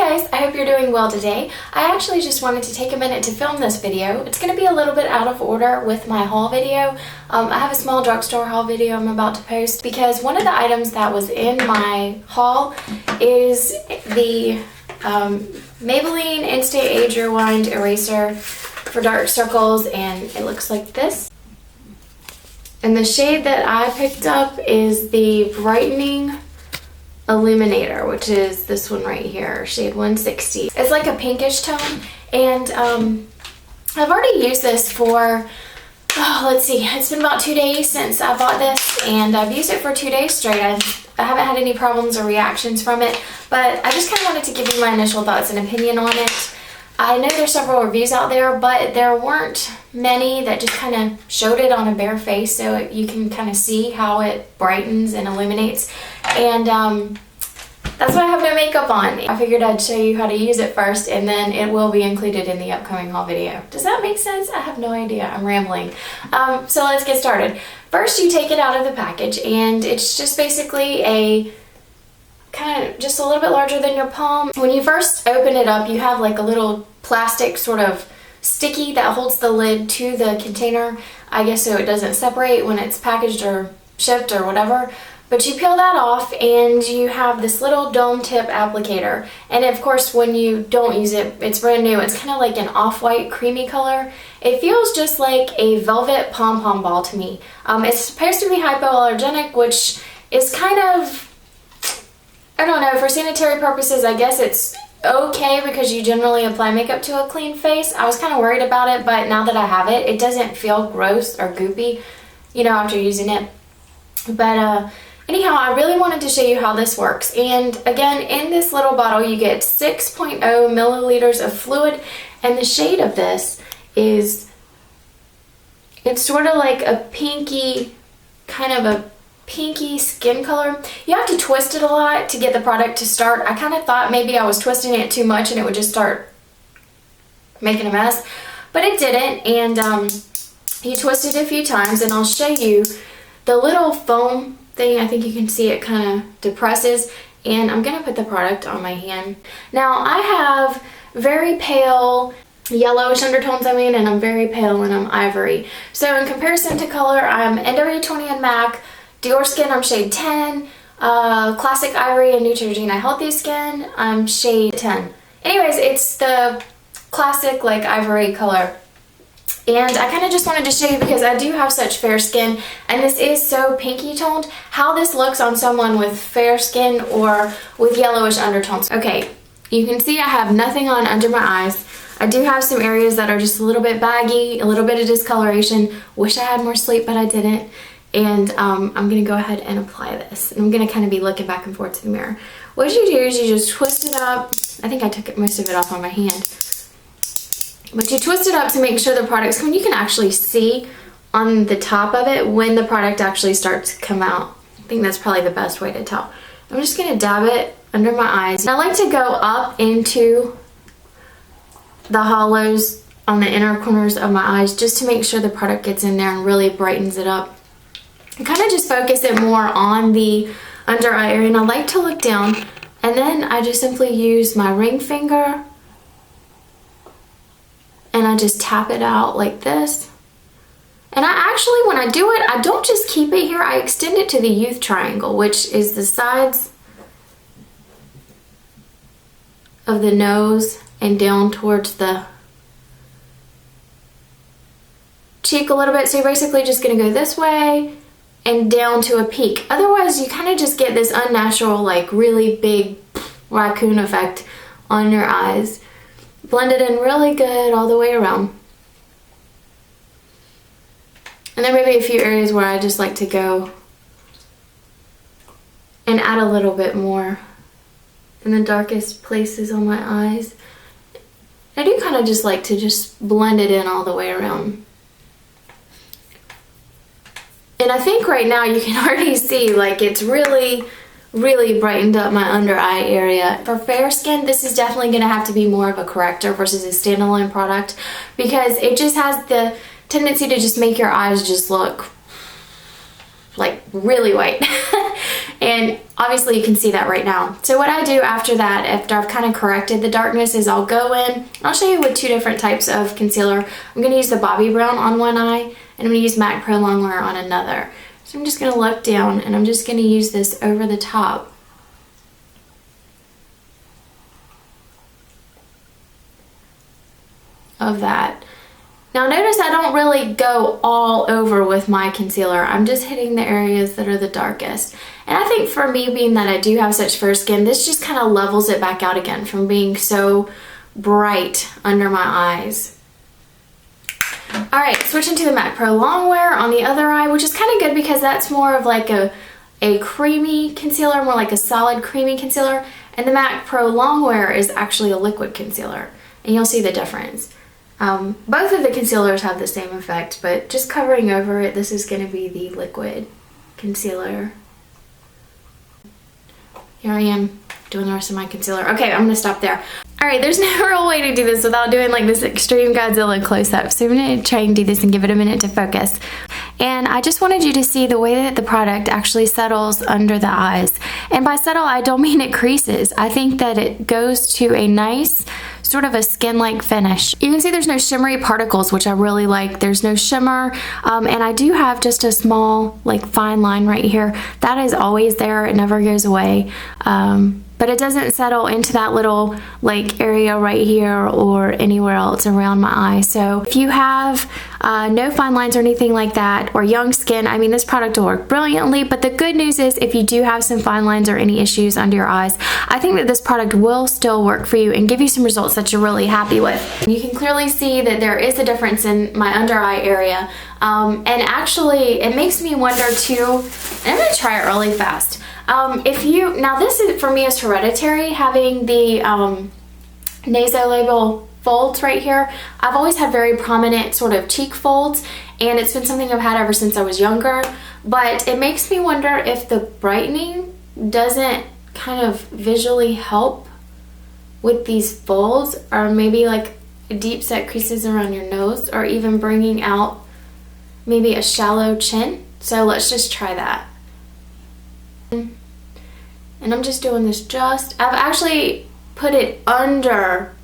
guys, I hope you're doing well today. I actually just wanted to take a minute to film this video. It's going to be a little bit out of order with my haul video. I have a small drugstore haul video I'm about to post because one of the items that was in my haul is the Maybelline Instant Age Rewind Eraser for dark circles, and it looks like this. And the shade that I picked up is the Brightening Illuminator, which is this one right here, shade 160. It's like a pinkish tone, and I've already used this for, let's see, it's been about 2 days since I bought this, and I've used it for 2 days straight. I haven't had any problems or reactions from it, but I just kind of wanted to give you my initial thoughts and opinion on it. I know there's several reviews out there, but there weren't many that just kind of showed it on a bare face so you can kind of see how it brightens and illuminates. And that's why I have no makeup on. I figured I'd show you how to use it first, and then it will be included in the upcoming haul video. Does that make sense? I have no idea. I'm rambling. So let's get started. First, you take it out of the package, and it's just basically a kind of just a little bit larger than your palm. When you first open it up, you have like a little plastic sort of sticky that holds the lid to the container, I guess, so it doesn't separate when it's packaged or shipped or whatever. But you peel that off and you have this little dome tip applicator. And of course, when you don't use it, it's brand new. It's kind of like an off-white creamy color. It feels just like a velvet pom-pom ball to me. It's supposed to be hypoallergenic, which is kind of, I don't know, for sanitary purposes, I guess it's okay because you generally apply makeup to a clean face. I was kind of worried about it, but now that I have it, it doesn't feel gross or goopy, you know, after using it. But anyhow, I really wanted to show you how this works. And again, in this little bottle, you get 6.0 milliliters of fluid, and the shade of this is, it's sort of like a pinky, kind of a pinky skin color. You have to twist it a lot to get the product to start. I kind of thought maybe I was twisting it too much and it would just start making a mess, but it didn't. And you twist it a few times, and I'll show you the little foam thing. I think you can see it kind of depresses, and I'm gonna put the product on my hand. Now I have very pale yellowish undertones, and I'm very pale and I'm ivory. So in comparison to color, I'm NW20 and MAC. Dior Skin, I'm shade 10. Classic Ivory and Neutrogena Healthy Skin, I'm shade 10. Anyways, it's the classic like ivory color. And I kind of just wanted to show you, because I do have such fair skin, and this is so pinky toned, how this looks on someone with fair skin or with yellowish undertones. Okay, you can see I have nothing on under my eyes. I do have some areas that are just a little bit baggy, a little bit of discoloration. Wish I had more sleep, but I didn't. And I'm going to go ahead and apply this. And I'm going to kind of be looking back and forth to the mirror. What you do is you just twist it up. I think I took most of it off on my hand. But you twist it up to make sure the product's coming. You can actually see on the top of it when the product actually starts to come out. I think that's probably the best way to tell. I'm just going to dab it under my eyes. And I like to go up into the hollows on the inner corners of my eyes just to make sure the product gets in there and really brightens it up. And kind of just focus it more on the under eye area, and I like to look down, and then I just simply use my ring finger and I just tap it out like this. And I actually, when I do it, I don't just keep it here, I extend it to the youth triangle, which is the sides of the nose and down towards the cheek a little bit. So you're basically just going to go this way and down to a peak. Otherwise, you kind of just get this unnatural, like really big raccoon effect on your eyes. Blend it in really good all the way around. And there may be a few areas where I just like to go and add a little bit more in the darkest places on my eyes. I do kind of just like to just blend it in all the way around. And I think right now you can already see like it's really brightened up my under eye area. For fair skin, this is definitely going to have to be more of a corrector versus a standalone product, because it just has the tendency to just make your eyes just look like really white. And obviously you can see that right now. So what I do after that, after I've kind of corrected the darkness, is I'll go in, I'll show you with two different types of concealer. I'm going to use the Bobbi Brown on one eye, and I'm going to use MAC Pro Longwear on another. So I'm just going to look down, and I'm just going to use this over the top. Of that. Now notice I don't really go all over with my concealer. I'm just hitting the areas that are the darkest. And I think for me, being that I do have such fair skin, this just kind of levels it back out again from being so bright under my eyes. Alright, switching to the MAC Pro Longwear on the other eye, which is kind of good because that's more of like a creamy concealer, more like a solid creamy concealer. And the MAC Pro Longwear is actually a liquid concealer. And you'll see the difference. Both of the concealers have the same effect, but just covering over it, this is going to be the liquid concealer. Here I am doing the rest of my concealer. Okay, I'm going to stop there. Alright, there's no real way to do this without doing like this extreme Godzilla close-up, so I'm going to try and do this and give it a minute to focus. And I just wanted you to see the way that the product actually settles under the eyes. And by settle, I don't mean it creases. I think that it goes to a nice sort of a skin-like finish. You can see there's no shimmery particles, which I really like. There's no shimmer, and I do have just a small like fine line right here. That is always there. It never goes away. But it doesn't settle into that little like area right here or anywhere else around my eye. So if you have no fine lines or anything like that, or young skin, I mean, this product will work brilliantly. But the good news is if you do have some fine lines or any issues under your eyes, I think that this product will still work for you and give you some results that you're really happy with. You can clearly see that there is a difference in my under eye area. And actually it makes me wonder too, and I'm gonna try it really fast. Now this is, for me, is hereditary, having the nasolabial folds right here. I've always had very prominent sort of cheek folds, and it's been something I've had ever since I was younger, but it makes me wonder if the brightening doesn't kind of visually help with these folds, or maybe like deep set creases around your nose, or even bringing out maybe a shallow chin. So let's just try that. And I'm just doing this I've actually put it under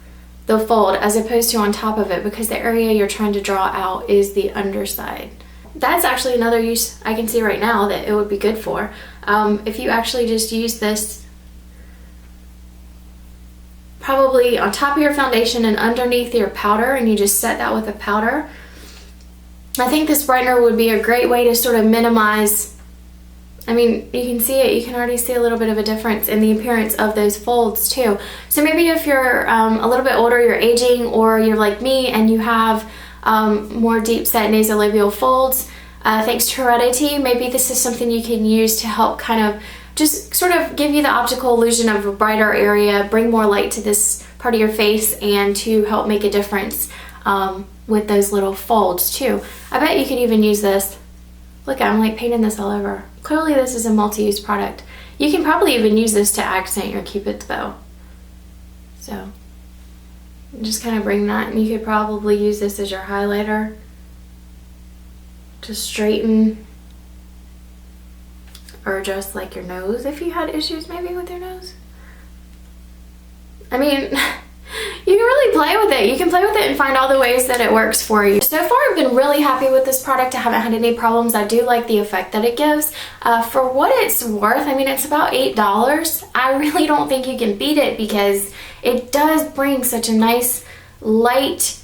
the fold as opposed to on top of it, because the area you're trying to draw out is the underside. That's actually another use I can see right now that it would be good for. If you actually just use this probably on top of your foundation and underneath your powder, and you just set that with a powder, I think this brightener would be a great way to sort of minimize. I mean, you can see it. You can already see a little bit of a difference in the appearance of those folds too. So maybe if you're a little bit older, you're aging, or you're like me and you have more deep set nasolabial folds, thanks to heredity, maybe this is something you can use to help kind of just sort of give you the optical illusion of a brighter area, bring more light to this part of your face, and to help make a difference with those little folds too. I bet you could even use this. Look, I'm like painting this all over. Clearly this is a multi-use product. You can probably even use this to accent your Cupid's bow. So just kind of bring that, and you could probably use this as your highlighter to straighten, or just like your nose if you had issues maybe with your nose. I mean, you can really play with it. You can play with it and find all the ways that it works for you. So far, I've been really happy with this product. I haven't had any problems. I do like the effect that it gives. For what it's worth, I mean, it's about $8. I really don't think you can beat it, because it does bring such a nice light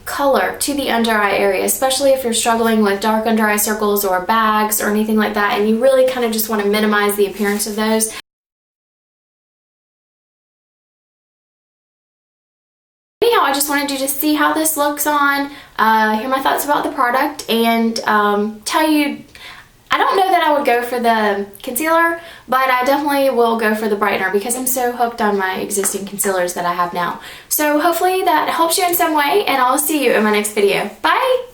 color to the under eye area, especially if you're struggling with dark under eye circles or bags or anything like that, and you really kind of just want to minimize the appearance of those. Anyhow, I just wanted you to see how this looks on, hear my thoughts about the product, and tell you, I don't know that I would go for the concealer, but I definitely will go for the brightener, because I'm so hooked on my existing concealers that I have now. So hopefully that helps you in some way, and I'll see you in my next video. Bye!